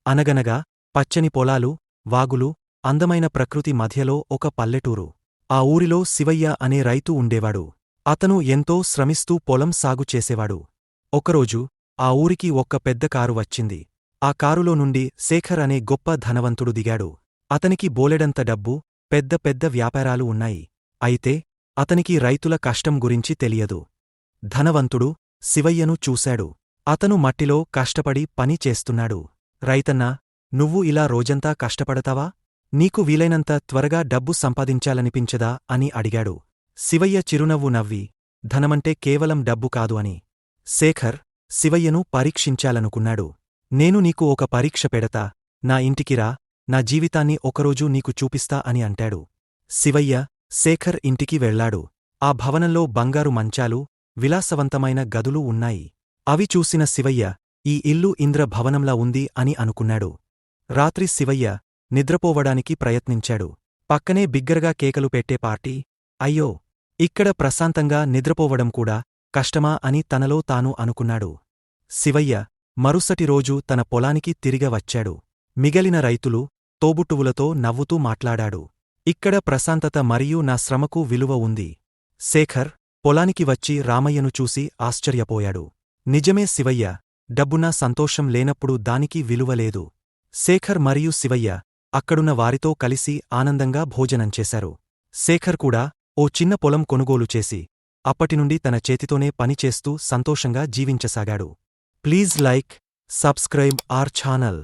అనగనగా పచ్చని పొలాలు, వాగులు, అందమైన ప్రకృతి మధ్యలో ఒక పల్లెటూరు. ఆ ఊరిలో శివయ్య అనే రైతు ఉండేవాడు. అతను ఎంతో శ్రమిస్తూ పొలం సాగు చేసేవాడు. ఒకరోజు ఆ ఊరికి ఒక్క పెద్ద కారు వచ్చింది. ఆ కారులో నుండి శేఖర్ అనే గొప్ప ధనవంతుడు దిగాడు. అతనికి బోలెడంత డబ్బు, పెద్ద పెద్ద వ్యాపారాలు ఉన్నాయి. అయితే అతనికి రైతుల కష్టం గురించి తెలియదు. ధనవంతుడు శివయ్యను చూశాడు. అతను మట్టిలో కష్టపడి పని చేస్తున్నాడు. రైతన్నా, నువ్వు ఇలా రోజంతా కష్టపడతావా? నీకు వీలైనంత త్వరగా డబ్బు సంపాదించాలనిపించదా అని అడిగాడు. శివయ్య చిరునవ్వు నవ్వి, ధనమంటే కేవలం డబ్బు కాదు అని. శేఖర్ శివయ్యను పరీక్షించాలనుకున్నాడు. నేను నీకు ఒక పరీక్ష పెడతా, నా ఇంటికిరా, నా జీవితాన్ని ఒకరోజు నీకు చూపిస్తా అని అంటాడు. శివయ్య శేఖర్ ఇంటికి వెళ్లాడు. ఆ భవనంలో బంగారు మంచాలు, విలాసవంతమైన గదులు ఉన్నాయి. అవి చూసిన శివయ్య, ఈ ఇల్లు ఇంద్రభవనంలా ఉంది అని అనుకున్నాడు. రాత్రి శివయ్య నిద్రపోవడానికి ప్రయత్నించాడు. పక్కనే బిగ్గరగా కేకలు పెట్టే పార్టీ. అయ్యో, ఇక్కడ ప్రశాంతంగా నిద్రపోవడం కూడా కష్టమా అని తనలో తాను అనుకున్నాడు. శివయ్య మరుసటి రోజు తన పొలానికి తిరిగ వచ్చాడు. మిగిలిన రైతులు, తోబుట్టువులతో నవ్వుతూ మాట్లాడాడు. ఇక్కడ ప్రశాంతత మరియు నా శ్రమకు విలువ ఉంది. శేఖర్ పొలానికి వచ్చి రామయ్యను చూసి ఆశ్చర్యపోయాడు. నిజమే శివయ్య, డబ్బున్నా సంతోషం లేనప్పుడు దానికి విలువలేదు. శేఖర్ మరియు శివయ్య అక్కడున్న వారితో కలిసి ఆనందంగా భోజనం చేశారు. శేఖర్ కూడా ఓ చిన్న పొలం కొనుగోలు చేసి అప్పటినుండి తన చేతితోనే పనిచేస్తూ సంతోషంగా జీవించసాగాడు. Please like, subscribe our channel.